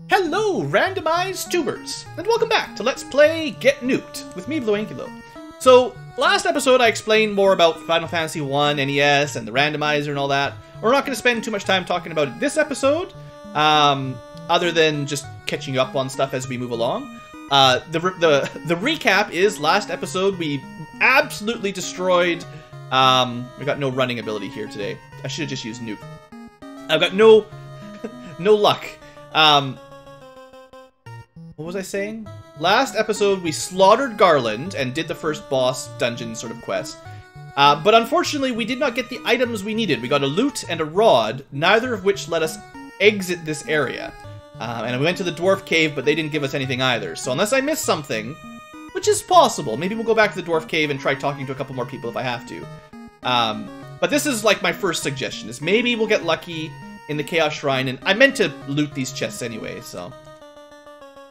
Hello, randomized tubers, and welcome back to Let's Play Get Nuked with me, BlueAnkylo. So, last episode I explained more about Final Fantasy 1 NES and the Randomizer and all that. We're not going to spend too much time talking about it this episode, other than just catching up on stuff as we move along. The recap is, last episode we absolutely destroyed, we got no running ability here today. I should have just used Nuke. I've got no luck. What was I saying? Last episode, we slaughtered Garland and did the first boss dungeon sort of quest. But unfortunately, we did not get the items we needed. We got a lute and a rod, neither of which let us exit this area. And we went to the dwarf cave, but they didn't give us anything either. So unless I missed something, which is possible, maybe we'll go back to the dwarf cave and try talking to a couple more people if I have to. But this is like my first suggestion, is maybe we'll get lucky in the Chaos Shrine, and I meant to loot these chests anyway, so...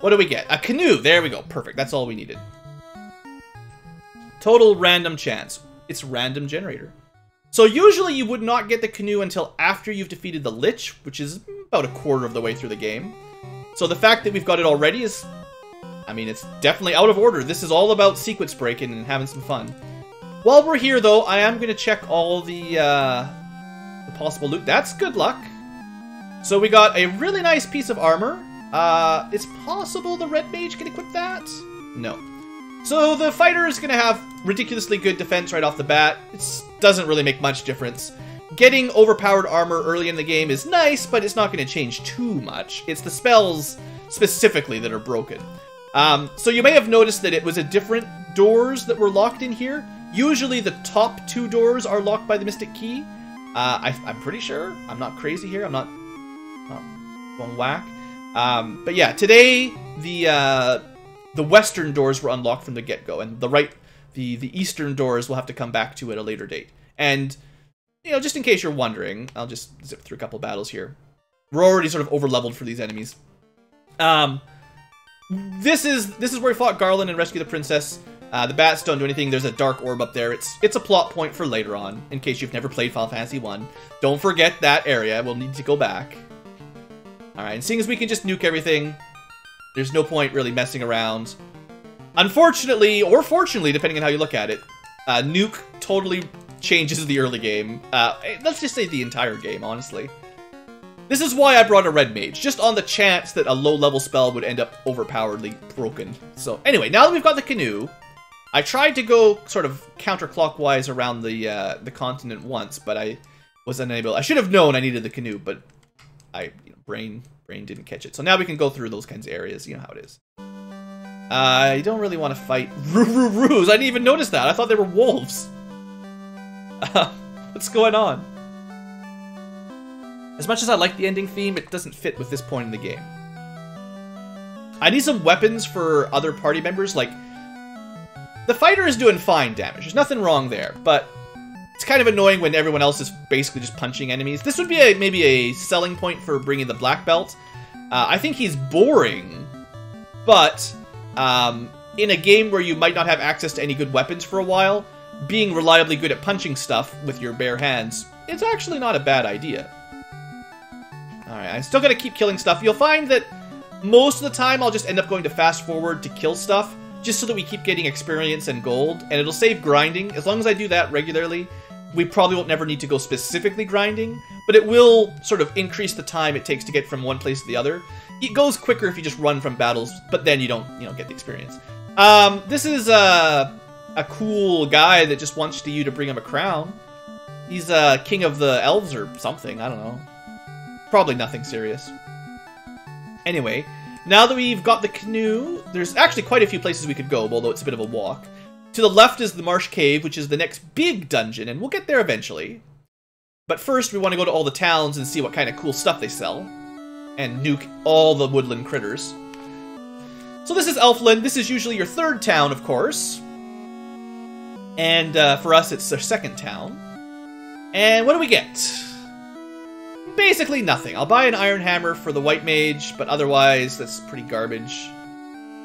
What do we get? A canoe! There we go. Perfect. That's all we needed. Total random chance. It's random generator. So usually you would not get the canoe until after you've defeated the Lich, which is about a quarter of the way through the game. So the fact that we've got it already is... I mean, it's definitely out of order. This is all about sequence breaking and having some fun. While we're here, though, I am going to check all the possible loot. That's good luck. So we got a really nice piece of armor. It's possible the red mage can equip that? No. So the fighter is going to have ridiculously good defense right off the bat. It doesn't really make much difference. Getting overpowered armor early in the game is nice, but it's not going to change too much. It's the spells specifically that are broken. So you may have noticed that it was a different doors that were locked in here. Usually the top two doors are locked by the Mystic Key. I'm pretty sure. I'm not crazy here. I'm not going whack. But yeah, today the western doors were unlocked from the get-go, and the eastern doors will have to come back to at a later date. And you know, just in case you're wondering, I'll just zip through a couple battles here. We're already sort of over-leveled for these enemies. This is where we fought Garland and rescued the princess. The bats don't do anything. There's a dark orb up there. It's a plot point for later on, in case you've never played Final Fantasy 1. Don't forget that area. We'll need to go back. Alright, and seeing as we can just nuke everything, there's no point really messing around. Unfortunately, or fortunately, depending on how you look at it, nuke totally changes the early game. Let's just say the entire game, honestly. This is why I brought a red mage, just on the chance that a low-level spell would end up overpoweredly broken. So anyway, now that we've got the canoe, I tried to go sort of counterclockwise around the continent once, but I was unable. I should have known I needed the canoe, but brain didn't catch it. So now we can go through those kinds of areas. You know how it is. I don't really want to fight roos. I didn't even notice that. I thought they were wolves. What's going on? As much as I like the ending theme, it doesn't fit with this point in the game. I need some weapons for other party members. Like, the fighter is doing fine damage. There's nothing wrong there, but it's kind of annoying when everyone else is basically just punching enemies. This would be maybe a selling point for bringing the black belt. I think he's boring, but in a game where you might not have access to any good weapons for a while, being reliably good at punching stuff with your bare hands, it's actually not a bad idea. Alright, I still gotta keep killing stuff. You'll find that most of the time I'll just end up going to fast forward to kill stuff, just so that we keep getting experience and gold, and it'll save grinding. As long as I do that regularly, we probably won't never need to go specifically grinding, but it will sort of increase the time it takes to get from one place to the other. It goes quicker if you just run from battles, but then you don't get the experience. This is a cool guy that just wants you to bring him a crown. He's king of the elves or something, I don't know. Probably nothing serious. Anyway, now that we've got the canoe, there's actually quite a few places we could go, although it's a bit of a walk. To the left is the Marsh cave, which is the next big dungeon, and we'll get there eventually. But first, we want to go to all the towns and see what kind of cool stuff they sell, and nuke all the woodland critters. So this is Elfland. This is usually your third town, of course. And for us, it's our second town. And what do we get? Basically nothing. I'll buy an iron hammer for the white mage, but otherwise, that's pretty garbage.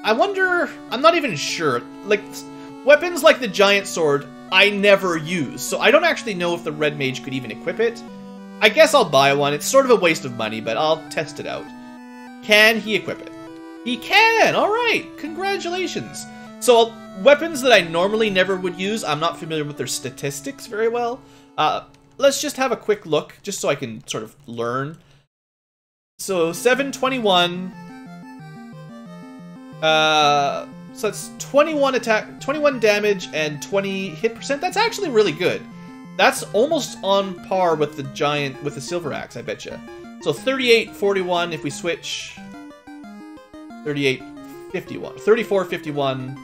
I wonder... I'm not even sure. Like, weapons like the giant sword, I never use, so I don't actually know if the red mage could even equip it. I guess I'll buy one. It's sort of a waste of money, but I'll test it out. Can he equip it? He can! Alright! Congratulations! So, weapons that I normally never would use, I'm not familiar with their statistics very well. Let's just have a quick look, just so I can sort of learn. So, 721. So that's 21 attack, 21 damage, and 20 hit percent. That's actually really good. That's almost on par with the giant, with the silver axe, I betcha. So 38, 41 if we switch. 38, 51. 34, 51.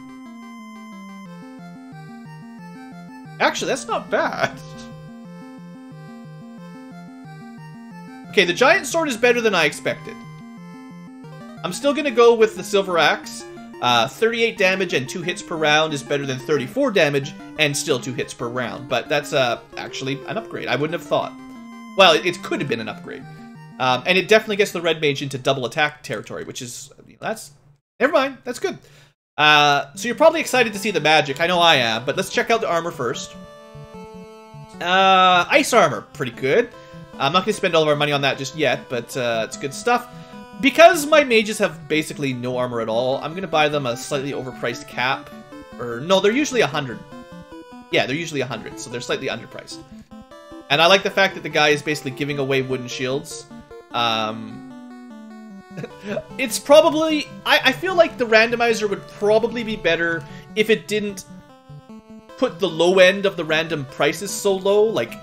Actually, that's not bad. Okay, the giant sword is better than I expected. I'm still gonna go with the silver axe. 38 damage and 2 hits per round is better than 34 damage and still 2 hits per round. But that's actually an upgrade. I wouldn't have thought. Well, it could have been an upgrade. And it definitely gets the red mage into double attack territory, which is, that's, never mind, that's good. So you're probably excited to see the magic. I know I am, but let's check out the armor first. Ice armor, pretty good. I'm not going to spend all of our money on that just yet, but it's good stuff. Because my mages have basically no armor at all, I'm going to buy them a slightly overpriced cap. Or, no, they're usually 100. Yeah, they're usually 100, so they're slightly underpriced. And I like the fact that the guy is basically giving away wooden shields. It's probably... I feel like the randomizer would probably be better if it didn't put the low end of the random prices so low. Like,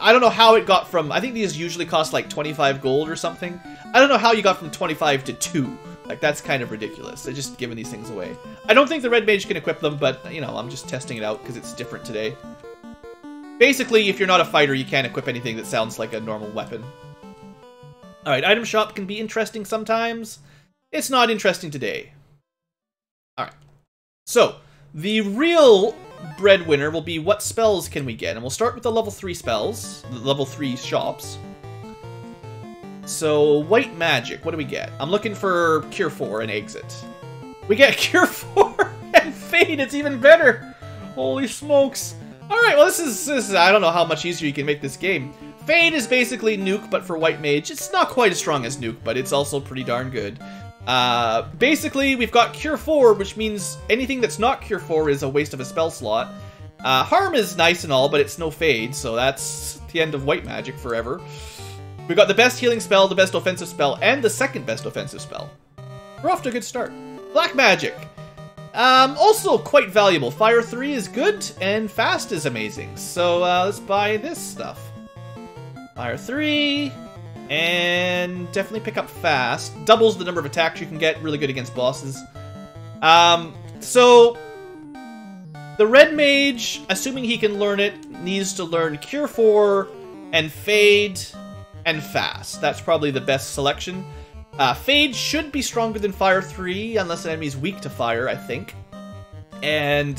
I don't know how it got from... I think these usually cost like 25 gold or something. I don't know how you got from 25 to 2. Like, that's kind of ridiculous. They're just giving these things away. I don't think the red mage can equip them, but, you know, I'm just testing it out because it's different today. Basically, if you're not a fighter, you can't equip anything that sounds like a normal weapon. Alright, item shop can be interesting sometimes. It's not interesting today. Alright. So, the real breadwinner will be what spells can we get. And we'll start with the level 3 spells. The level 3 shops. So, white magic, what do we get? I'm looking for Cure 4 and Exit. We get Cure 4 and Fade, it's even better! Holy smokes. Alright, well this is, I don't know how much easier you can make this game. Fade is basically Nuke, but for white mage. It's not quite as strong as Nuke, but it's also pretty darn good. Basically, we've got Cure 4, which means anything that's not Cure 4 is a waste of a spell slot. Harm is nice and all, but it's no Fade, so that's the end of white magic forever. We've got the best healing spell, the best offensive spell, and the second best offensive spell. We're off to a good start. Black magic. Also quite valuable. Fire 3 is good, and Fast is amazing. So let's buy this stuff. Fire 3, and definitely pick up Fast. Doubles the number of attacks you can get, really good against bosses. So, the red mage, assuming he can learn it, needs to learn Cure 4, and Fade, and Fast. That's probably the best selection. Fade should be stronger than Fire 3, unless an enemy is weak to Fire, I think. And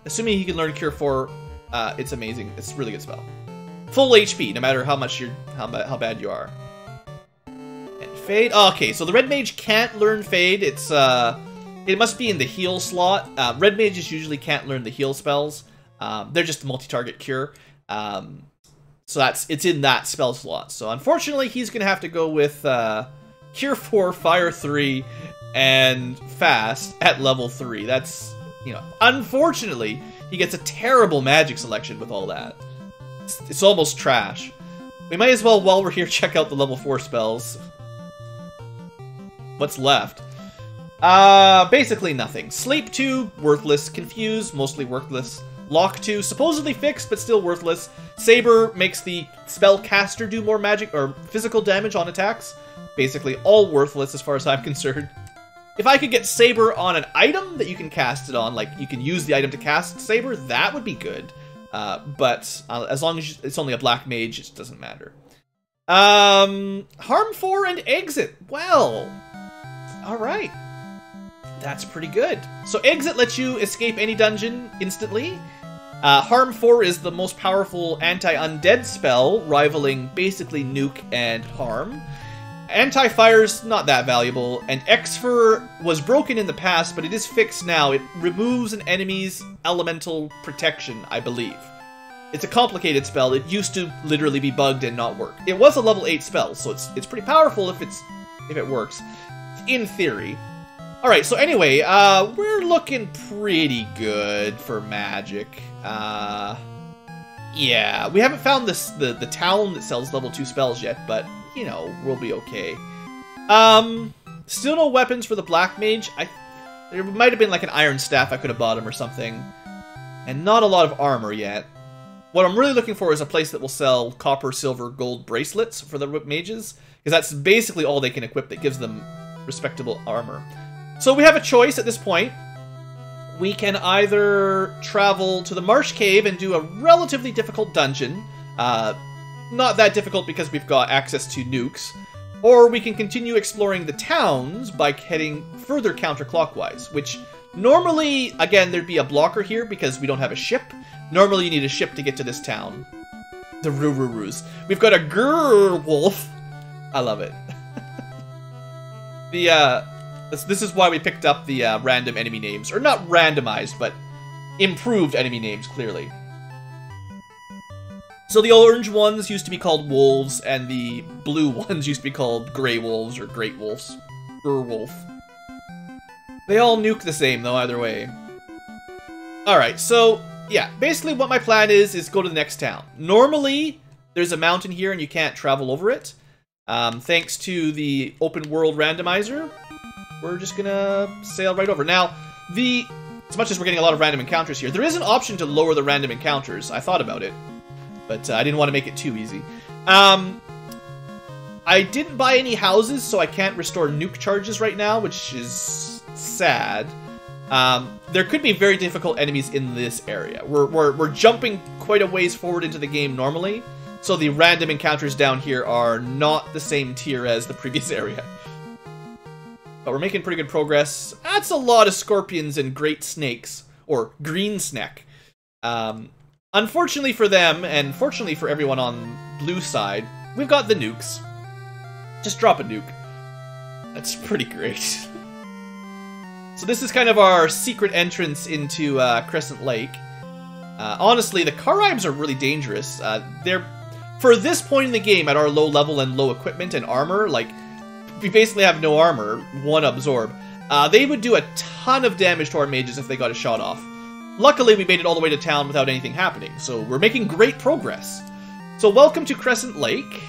assuming he can learn Cure 4, it's amazing. It's a really good spell. Full HP, no matter how much how bad you are. And Fade. Oh, okay, so the red mage can't learn Fade. It's it must be in the heal slot. Red mages usually can't learn the heal spells. They're just multi-target cure. So it's in that spell slot. So unfortunately, he's gonna have to go with Cure 4, Fire 3, and Fast at level 3. That's, you know, unfortunately, he gets a terrible magic selection with all that. It's almost trash. We might as well, while we're here, check out the level 4 spells. What's left? Basically nothing. Sleep 2, worthless. Confuse, mostly worthless. Lock 2, supposedly fixed, but still worthless. Saber makes the spellcaster do more magic or physical damage on attacks. Basically all worthless as far as I'm concerned. If I could get Saber on an item that you can cast it on, like you can use the item to cast Saber, that would be good. But as long as it's only a black mage, it doesn't matter. Harm 4 and Exit. Well, alright. That's pretty good. So Exit lets you escape any dungeon instantly. Harm 4 is the most powerful anti-undead spell, rivaling basically Nuke and Harm. Anti-Fire's not that valuable, and Exfer was broken in the past, but it is fixed now. It removes an enemy's elemental protection, I believe. It's a complicated spell. It used to literally be bugged and not work. It was a level 8 spell, so it's pretty powerful if if it works. In theory. Alright, so anyway, we're looking pretty good for magic. Yeah, we haven't found the town that sells level 2 spells yet, but, you know, we'll be okay. Still no weapons for the Black Mage. There might have been like an iron staff I could have bought him or something. And not a lot of armor yet. What I'm really looking for is a place that will sell copper, silver, gold bracelets for the mages. Because that's basically all they can equip that gives them respectable armor. So we have a choice at this point. We can either travel to the Marsh Cave and do a relatively difficult dungeon. Not that difficult because we've got access to nukes. Or we can continue exploring the towns by heading further counterclockwise. Which, normally, again, there'd be a blocker here because we don't have a ship. Normally you need a ship to get to this town. The Roo-Roo-Roos. We've got a grrr wolf. I love it. This is why we picked up the random enemy names. Or not randomized, but improved enemy names, clearly. So the orange ones used to be called wolves, and the blue ones used to be called gray wolves or great wolves. Wolf. They all nuke the same, though, either way. Alright, so, yeah. Basically what my plan is go to the next town. Normally, there's a mountain here and you can't travel over it. Thanks to the open world randomizer, we're just gonna sail right over. Now, as much as we're getting a lot of random encounters here, there is an option to lower the random encounters. I thought about it, but I didn't want to make it too easy. I didn't buy any houses, so I can't restore nuke charges right now, which is sad. There could be very difficult enemies in this area. We're jumping quite a ways forward into the game normally, so the random encounters down here are not the same tier as the previous area. But we're making pretty good progress. That's a lot of scorpions and great snakes, or green snake. Unfortunately for them, and fortunately for everyone on blue side, we've got the nukes. Just drop a nuke. That's pretty great. So this is kind of our secret entrance into Crescent Lake. Honestly, the Caribes are really dangerous. For this point in the game, at our low level and low equipment and armor, like, we basically have no armor, 1 absorb. They would do a ton of damage to our mages if they got a shot off. Luckily, we made it all the way to town without anything happening, so we're making great progress. So welcome to Crescent Lake.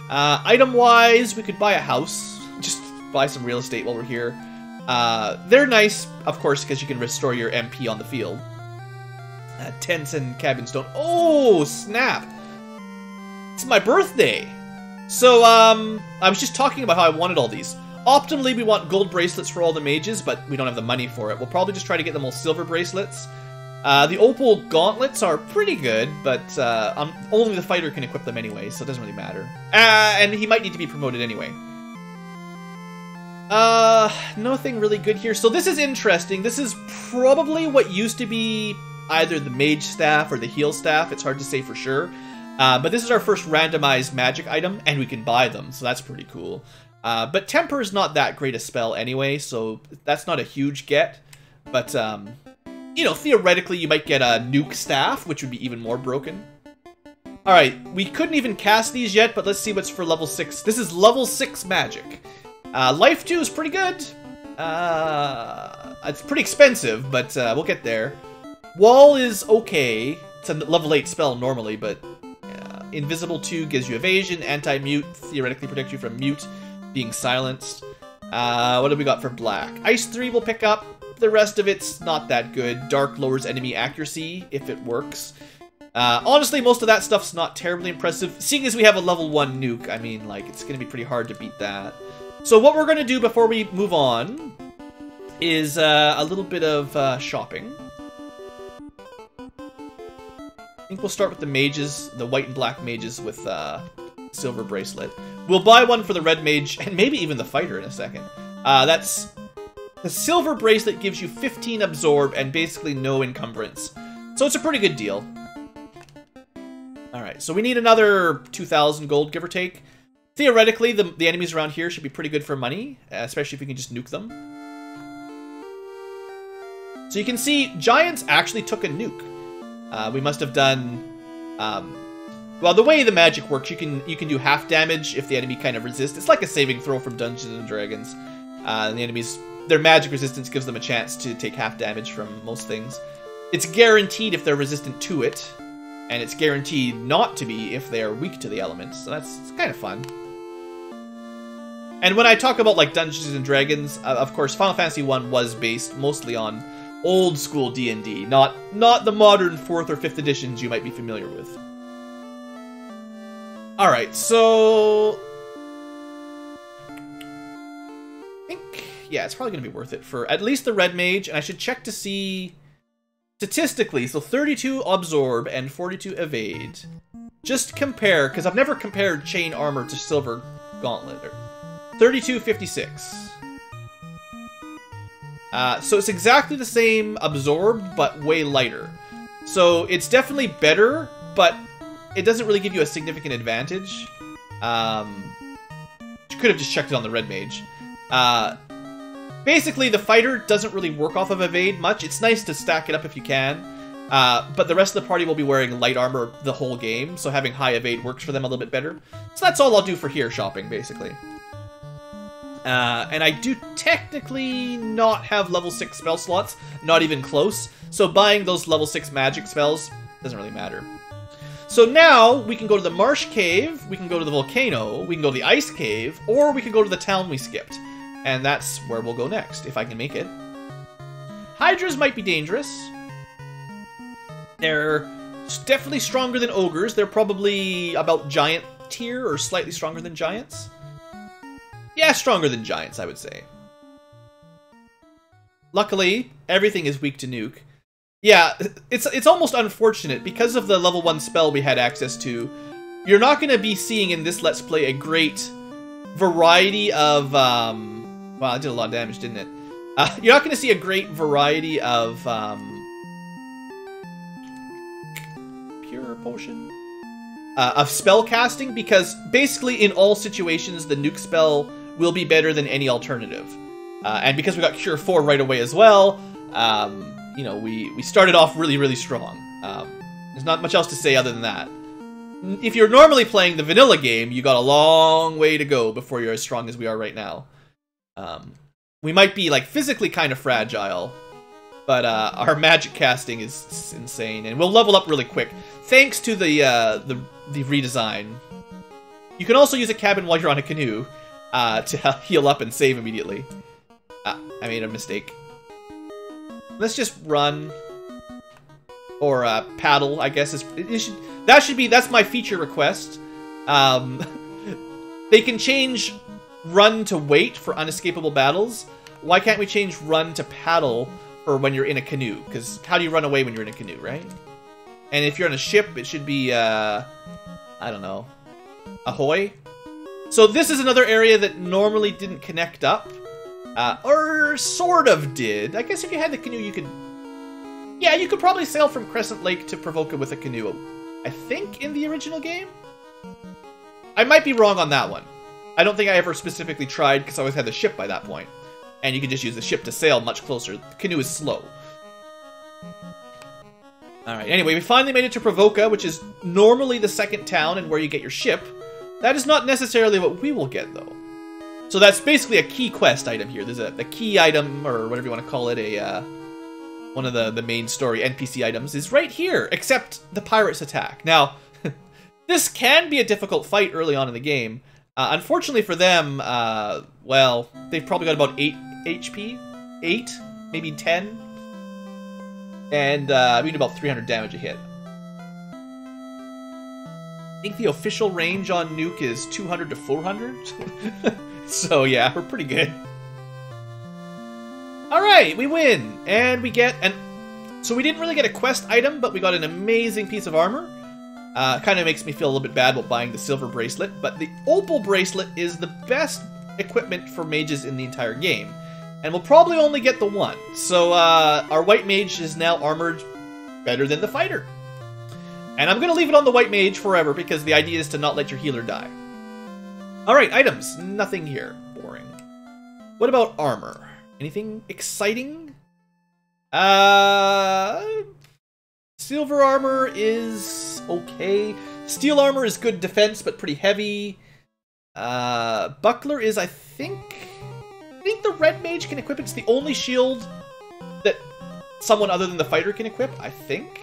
Item-wise, we could buy a house. Just buy some real estate while we're here. They're nice, of course, because you can restore your MP on the field. Tents and cabin stone. Oh, snap! It's my birthday! So, I was just talking about how I wanted all these. Optimally, we want gold bracelets for all the mages, but we don't have the money for it. We'll probably just try to get them all silver bracelets. The opal gauntlets are pretty good, but only the fighter can equip them anyway, so it doesn't really matter. And he might need to be promoted anyway. Nothing really good here. So this is interesting. This is probably what used to be either the mage staff or the heal staff. It's hard to say for sure. But this is our first randomized magic item, and we can buy them, so that's pretty cool. But Temper is not that great a spell anyway, so that's not a huge get. But, you know, theoretically you might get a nuke staff, which would be even more broken. Alright, we couldn't even cast these yet, but let's see what's for level 6. This is level 6 magic. Life 2 is pretty good. It's pretty expensive, but we'll get there. Wall is okay. It's a level 8 spell normally, but Invisible 2 gives you evasion. Anti-mute theoretically protects you from mute being silenced. What do we got for black? Ice 3 will pick up. The rest of it's not that good. Dark lowers enemy accuracy, if it works. Honestly, most of that stuff's not terribly impressive. Seeing as we have a level 1 nuke, I mean, like, it's going to be pretty hard to beat that. So what we're going to do before we move on is a little bit of shopping. I think we'll start with the mages, the white and black mages with silver bracelet. We'll buy one for the red mage, and maybe even the fighter in a second. That's... The silver bracelet gives you 15 absorb and basically no encumbrance. So it's a pretty good deal. Alright, so we need another 2,000 gold, give or take. Theoretically, the enemies around here should be pretty good for money, especially if we can just nuke them. So you can see, giants actually took a nuke. We must have done Well, the way the magic works, you can do half damage if the enemy kind of resists. It's like a saving throw from Dungeons and Dragons. And the enemies, their magic resistance gives them a chance to take half damage from most things. It's guaranteed if they're resistant to it, and it's guaranteed not to be if they are weak to the elements. So it's kind of fun. And when I talk about like Dungeons and Dragons, of course, Final Fantasy 1 was based mostly on old school D&D, not the modern 4th or 5th editions you might be familiar with. Alright, so I think, yeah, it's probably going to be worth it for at least the Red Mage, and I should check to see statistically, so 32 Absorb and 42 Evade. Just compare, because I've never compared Chain Armor to Silver Gauntlet. 3256. So it's exactly the same Absorbed, but way lighter. So it's definitely better, but it doesn't really give you a significant advantage. You could have just checked it on the Red Mage. Basically, the fighter doesn't really work off of Evade much. It's nice to stack it up if you can. But the rest of the party will be wearing light armor the whole game, so having high Evade works for them a little bit better. So that's all I'll do for here shopping, basically. And I do technically not have level 6 spell slots, not even close. So buying those level 6 magic spells doesn't really matter. So now we can go to the Marsh Cave, we can go to the Volcano, we can go to the Ice Cave, or we can go to the town we skipped. And that's where we'll go next, if I can make it. Hydras might be dangerous. They're definitely stronger than ogres. They're probably about giant tier, or slightly stronger than giants. Yeah, stronger than giants, I would say. Luckily, everything is weak to nuke. Yeah, it's almost unfortunate. Because of the level 1 spell we had access to, you're not going to be seeing in this Let's Play a great variety of... Wow, it did a lot of damage, didn't it? You're not going to see a great variety of... Pure Potion? Of spell casting, because basically in all situations, the nuke spell will be better than any alternative. And because we got Cure 4 right away as well, you know, we started off really, really strong. There's not much else to say other than that. If you're normally playing the vanilla game, you got a long way to go before you're as strong as we are right now. We might be, like, physically kind of fragile, but our magic casting is insane, and we'll level up really quick, thanks to the redesign. You can also use a cabin while you're on a canoe to heal up and save immediately. I made a mistake. Let's just run. Or paddle, I guess. That's my feature request. They can change run to wait for unescapable battles. Why can't we change run to paddle for when you're in a canoe? Because how do you run away when you're in a canoe, right? And if you're on a ship, it should be, I don't know, ahoy? So this is another area that normally didn't connect up. Or sort of did. I guess if you had the canoe, you could... Yeah, you could probably sail from Crescent Lake to Provoka with a canoe. I think in the original game? I might be wrong on that one. I don't think I ever specifically tried because I always had the ship by that point. And you can just use the ship to sail much closer. The canoe is slow. Alright, anyway, we finally made it to Provoka, which is normally the second town and where you get your ship. That is not necessarily what we will get, though. So that's basically a key quest item here. There's a key item, or whatever you want to call it, one of the main story NPC items is right here, except the pirates attack. Now, this can be a difficult fight early on in the game. Unfortunately for them, well, they've probably got about 8 HP? 8? Maybe 10? And we need about 300 damage a hit. I think the official range on Nuke is 200 to 400. So yeah, we're pretty good. Alright, we win! And we get an... So we didn't really get a quest item, but we got an amazing piece of armor. Kind of makes me feel a little bit bad about buying the silver bracelet, but the opal bracelet is the best equipment for mages in the entire game. And we'll probably only get the one. So our white mage is now armored better than the fighter. And I'm going to leave it on the white mage forever because the idea is to not let your healer die. Alright, items. Nothing here. Boring. What about armor? Anything exciting? Silver armor is okay. Steel armor is good defense, but pretty heavy. Buckler is, I think the red mage can equip it. It's the only shield that someone other than the fighter can equip, I think.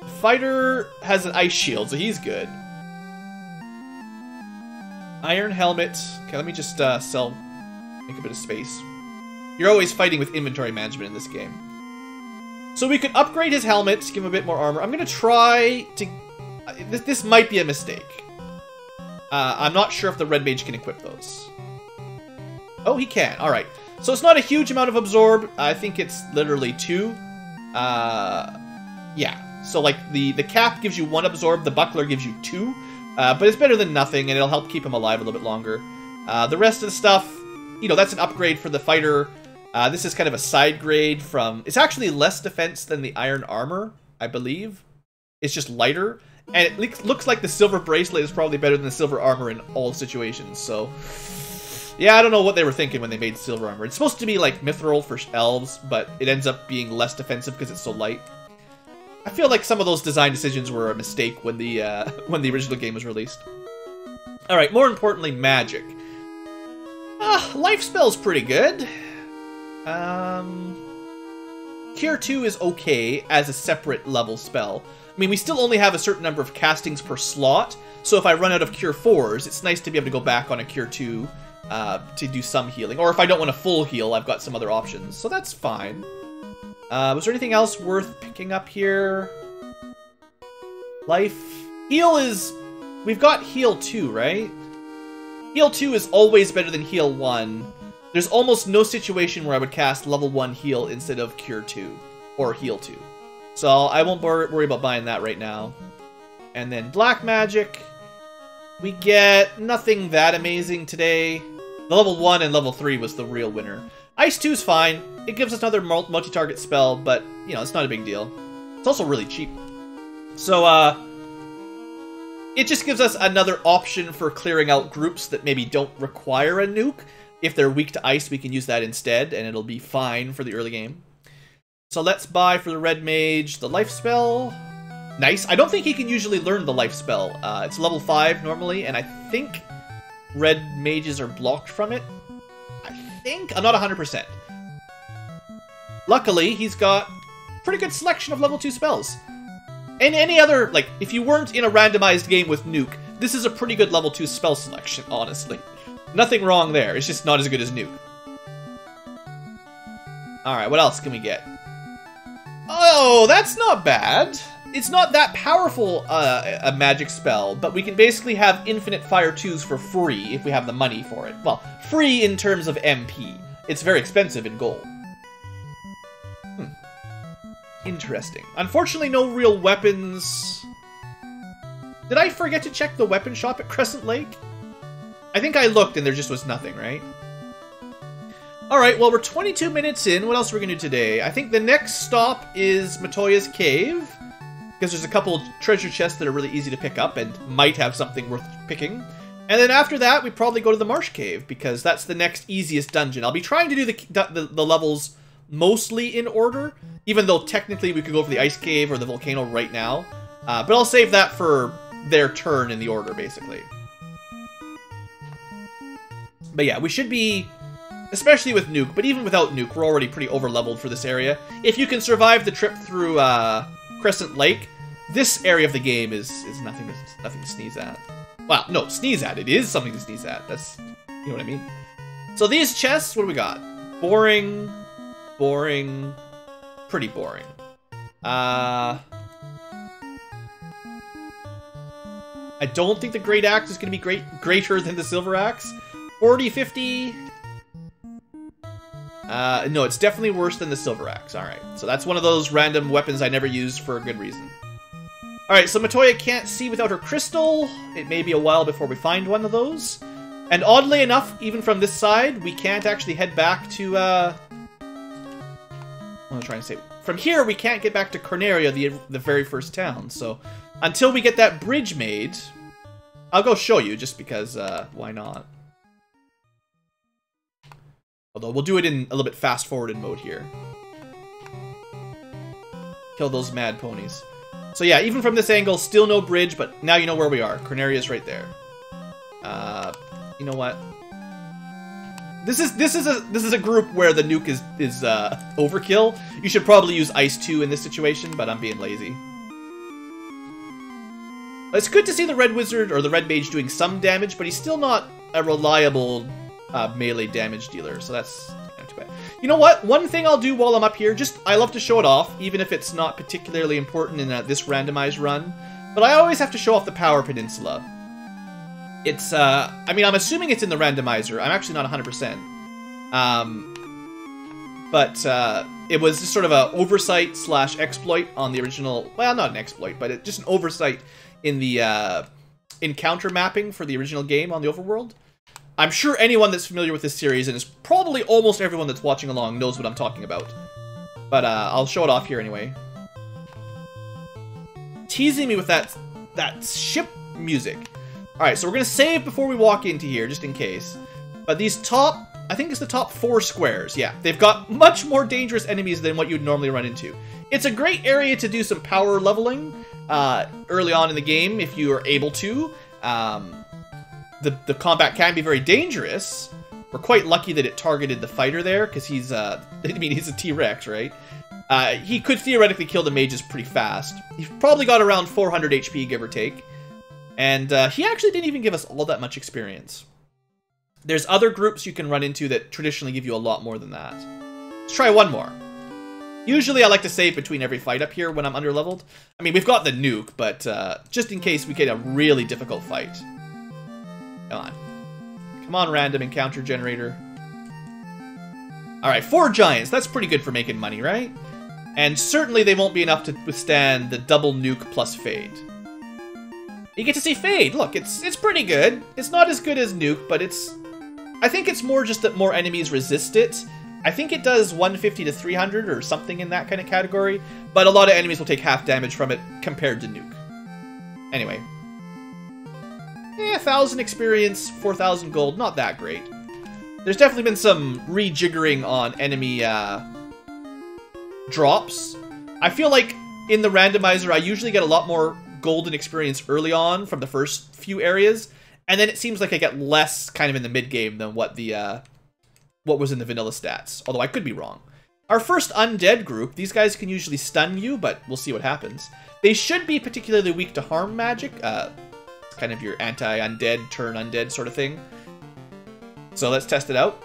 The fighter has an ice shield, so he's good. Iron helmet. Okay, let me just make a bit of space. You're always fighting with inventory management in this game. So we could upgrade his helmet, give him a bit more armor. I'm going to try to... This might be a mistake. I'm not sure if the red mage can equip those. Oh, he can. Alright. So it's not a huge amount of absorb. I think it's literally 2. Yeah. So, like, the cap gives you 1 absorb. The buckler gives you 2. But it's better than nothing, and it'll help keep him alive a little bit longer. The rest of the stuff, you know, that's an upgrade for the fighter. This is kind of a side grade from... It's actually less defense than the iron armor, I believe. It's just lighter. And it looks like the silver bracelet is probably better than the silver armor in all situations, so... Yeah, I don't know what they were thinking when they made silver armor. It's supposed to be like mithril for elves, but it ends up being less defensive because it's so light. I feel like some of those design decisions were a mistake when the original game was released. Alright, more importantly, magic. Life spell's pretty good. Cure 2 is okay as a separate level spell. I mean, we still only have a certain number of castings per slot, so if I run out of Cure 4s, it's nice to be able to go back on a Cure 2 to do some healing. Or if I don't want a full heal, I've got some other options, so that's fine. Was there anything else worth picking up here? Life. Heal is... We've got Heal 2, right? Heal 2 is always better than Heal 1. There's almost no situation where I would cast level 1 heal instead of Cure 2. Or Heal 2. So I won't worry about buying that right now. And then Black Magic. We get nothing that amazing today. The level 1 and level 3 was the real winner. Ice 2 is fine. It gives us another multi-target spell, but, you know, it's not a big deal. It's also really cheap. So, it just gives us another option for clearing out groups that maybe don't require a nuke. If they're weak to ice, we can use that instead, and it'll be fine for the early game. So let's buy for the red mage the life spell. Nice. I don't think he can usually learn the life spell. It's level 5 normally, and I think red mages are blocked from it. I think? I'm not 100%. Luckily, he's got pretty good selection of level 2 spells. And any other, like, if you weren't in a randomized game with Nuke, this is a pretty good level 2 spell selection, honestly. Nothing wrong there, it's just not as good as Nuke. Alright, what else can we get? Oh, that's not bad. It's not that powerful a magic spell, but we can basically have infinite fire 2s for free if we have the money for it. Well, free in terms of MP. It's very expensive in gold. Interesting. Unfortunately, no real weapons. Did I forget to check the weapon shop at Crescent Lake? I think I looked and there just was nothing, right? Alright, well, we're 22 minutes in. What else are we going to do today? I think the next stop is Matoya's cave, because there's a couple treasure chests that are really easy to pick up and might have something worth picking. And then after that, we probably go to the Marsh cave, because that's the next easiest dungeon. I'll be trying to do the levels mostly in order, even though technically we could go for the ice cave or the volcano right now. But I'll save that for their turn in the order, basically. But yeah, we should be, especially with Nuke, but even without Nuke, we're already pretty over-leveled for this area. If you can survive the trip through Crescent Lake, this area of the game is nothing to sneeze at. Well, no, sneeze at. It is something to sneeze at. That's, you know what I mean? So these chests, what do we got? Boring, boring, pretty boring. I don't think the Great Axe is going to be greater than the Silver Axe. 40, 50... no, it's definitely worse than the Silver Axe. Alright, so that's one of those random weapons I never use for a good reason. Alright, so Matoya can't see without her crystal. It may be a while before we find one of those. And oddly enough, even from this side, we can't actually head back to, what am I trying to say? From here, we can't get back to Corneria, the very first town. So, until we get that bridge made, I'll go show you, just because, why not? Although, we'll do it in a little bit fast-forwarded mode here. Kill those mad ponies. So yeah, even from this angle, still no bridge, but now you know where we are. Corneria's right there. You know what? This is a group where the nuke is overkill. You should probably use Ice 2 in this situation, but I'm being lazy. It's good to see the Red Wizard or the Red Mage doing some damage, but he's still not a reliable melee damage dealer, so that's not too bad. You know what? One thing I'll do while I'm up here, I love to show it off, even if it's not particularly important in this randomized run, but I always have to show off the Power Peninsula. It's, I mean, I'm assuming it's in the Randomizer. I'm actually not 100%. But it was just sort of an oversight / exploit on the original, well, not an exploit, but just an oversight in the encounter mapping for the original game on the overworld. I'm sure anyone that's familiar with this series, and it's probably almost everyone that's watching along, knows what I'm talking about. But I'll show it off here anyway. Teasing me with that ship music. Alright, so we're going to save before we walk into here, just in case. But these top, I think it's the top 4 squares, yeah. They've got much more dangerous enemies than what you'd normally run into. It's a great area to do some power leveling early on in the game, if you are able to. The combat can be very dangerous. We're quite lucky that it targeted the fighter there, because he's, I mean, he's a T-Rex, right? He could theoretically kill the mages pretty fast. He's probably got around 400 HP, give or take. And he actually didn't even give us all that much experience. There's other groups you can run into that traditionally give you a lot more than that. Let's try one more. Usually I like to save between every fight up here when I'm underleveled. I mean, we've got the nuke, but just in case we get a really difficult fight. Come on. Come on, random encounter generator. Alright, 4 giants. That's pretty good for making money, right? And certainly they won't be enough to withstand the double nuke plus fade. You get to see Fade. Look, it's pretty good. It's not as good as Nuke, but I think it's more just that more enemies resist it. I think it does 150 to 300 or something in that kind of category, but a lot of enemies will take half damage from it compared to Nuke. Anyway. 1,000 experience, 4,000 gold, not that great. There's definitely been some rejiggering on enemy drops. I feel like in the Randomizer, I usually get a lot more golden experience early on from the first few areas, and then it seems like I get less kind of in the mid-game than what was in the vanilla stats, although I could be wrong. Our first undead group, these guys can usually stun you, but we'll see what happens. They should be particularly weak to harm magic, it's kind of your anti-undead, turn undead sort of thing. So let's test it out.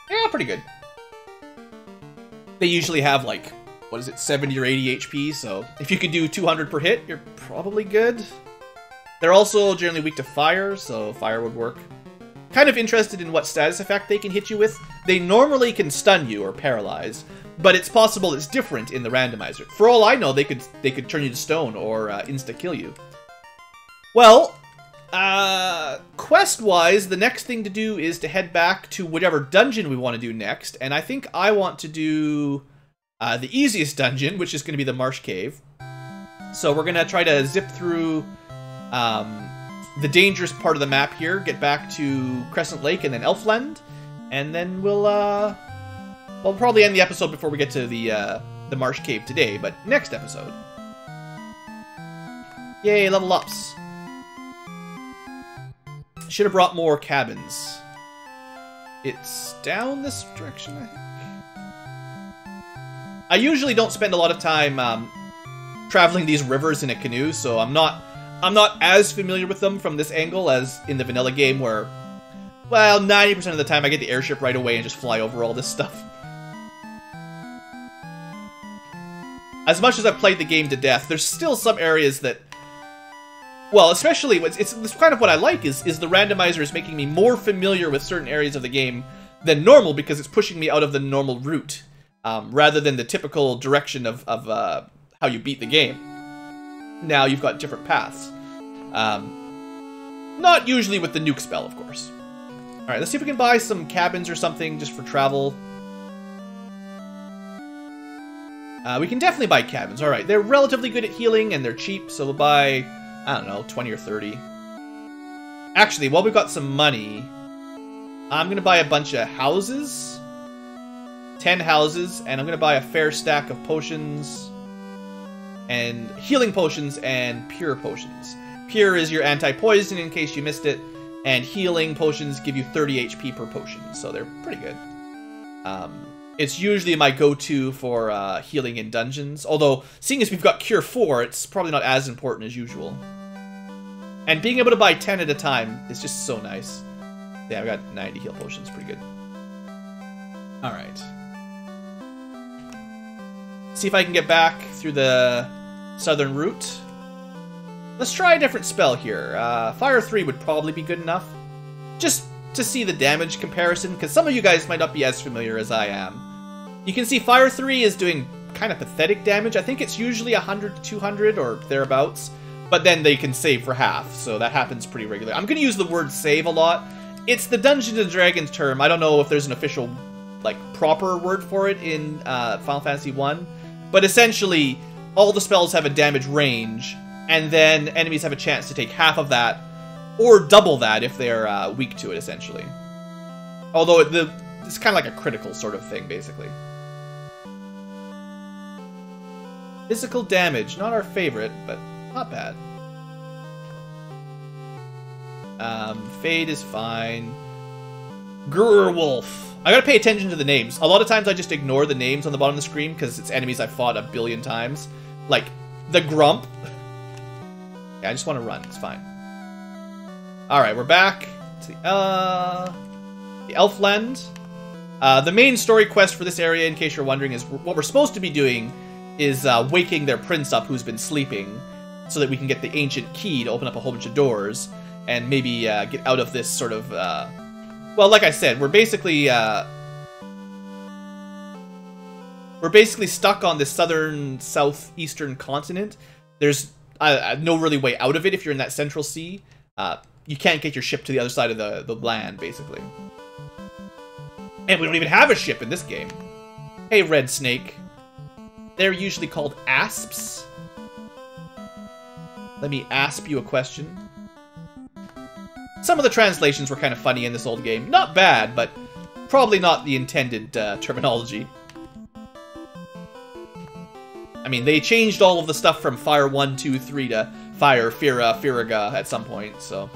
Yeah, pretty good. They usually have like, what is it, 70 or 80 HP, so if you could do 200 per hit, you're probably good. They're also generally weak to fire, so fire would work. Kind of interested in what status effect they can hit you with. They normally can stun you or paralyze, but it's possible it's different in the randomizer. For all I know, they could turn you to stone or insta-kill you. Well, quest-wise, the next thing to do is to head back to whatever dungeon we want to do next, and I think I want to do the easiest dungeon, which is going to be the Marsh Cave. So we're going to try to zip through the dangerous part of the map here, get back to Crescent Lake and then Elfland, and then we'll probably end the episode before we get to the Marsh Cave today, but next episode. Yay, level ups. Should have brought more cabins. It's down this direction, I think. I usually don't spend a lot of time traveling these rivers in a canoe, so I'm not as familiar with them from this angle as in the vanilla game where, well, 90% of the time I get the airship right away and just fly over all this stuff. As much as I've played the game to death, there's still some areas that, well, especially, it's kind of what I like is the randomizer is making me more familiar with certain areas of the game than normal because it's pushing me out of the normal route. Rather than the typical direction of how you beat the game. Now you've got different paths. Not usually with the nuke spell, of course. Alright, let's see if we can buy some cabins or something just for travel. We can definitely buy cabins. Alright, they're relatively good at healing and they're cheap, so we'll buy, I don't know, 20 or 30. Actually, while we've got some money, I'm going to buy a bunch of houses. 10 houses, and I'm going to buy a fair stack of potions. and healing potions and pure potions. Pure is your anti-poison in case you missed it, and healing potions give you 30 HP per potion, so they're pretty good. It's usually my go-to for healing in dungeons, although seeing as we've got Cure 4, it's probably not as important as usual. And being able to buy 10 at a time is just so nice. Yeah, I've got 90 heal potions, pretty good. Alright. See if I can get back through the southern route. Let's try a different spell here. Fire 3 would probably be good enough. Just to see the damage comparison, because some of you guys might not be as familiar as I am. You can see Fire 3 is doing kind of pathetic damage. I think it's usually 100 to 200 or thereabouts, but then they can save for half, so that happens pretty regularly. I'm going to use the word save a lot. It's the Dungeons & Dragons term. I don't know if there's an official, like, proper word for it in Final Fantasy 1, but essentially, all the spells have a damage range, and then enemies have a chance to take half of that, or double that if they're weak to it, essentially. Although it's kind of like a critical sort of thing, basically. Physical damage, not our favorite, but not bad. Fade is fine. Grrwolf. I gotta pay attention to the names. A lot of times I just ignore the names on the bottom of the screen because it's enemies I've fought a billion times. Like, the Grump. Yeah, I just want to run. It's fine. Alright, we're back to the Elfland. The main story quest for this area, in case you're wondering, is what we're supposed to be doing is waking their prince up who's been sleeping so that we can get the ancient key to open up a whole bunch of doors and maybe get out of this sort of... well, like I said, we're basically stuck on this southern, southeastern continent. There's no really way out of it if you're in that central sea. You can't get your ship to the other side of the land, basically. And we don't even have a ship in this game. Hey, Red Snake. They're usually called asps. Let me asp you a question. Some of the translations were kind of funny in this old game. Not bad, but probably not the intended terminology. I mean, they changed all of the stuff from Fire 1, 2, 3 to Fire, Fira, Firaga at some point, so...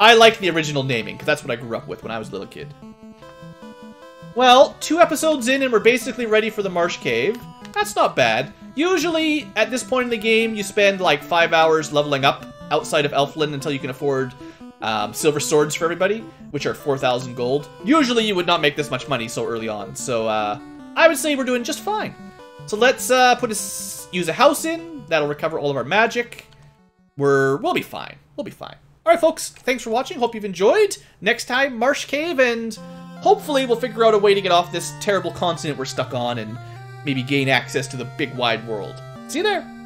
I like the original naming, because that's what I grew up with when I was a little kid. Well, 2 episodes in and we're basically ready for the Marsh Cave. That's not bad. Usually, at this point in the game, you spend like 5 hours leveling up outside of Elfland until you can afford silver swords for everybody, which are 4,000 gold. Usually, you would not make this much money so early on, so I would say we're doing just fine. So let's use a house in. That'll recover all of our magic. We'll be fine. We'll be fine. Alright, folks. Thanks for watching. Hope you've enjoyed. Next time, Marsh Cave, and hopefully we'll figure out a way to get off this terrible continent we're stuck on and maybe gain access to the big wide world. See you there!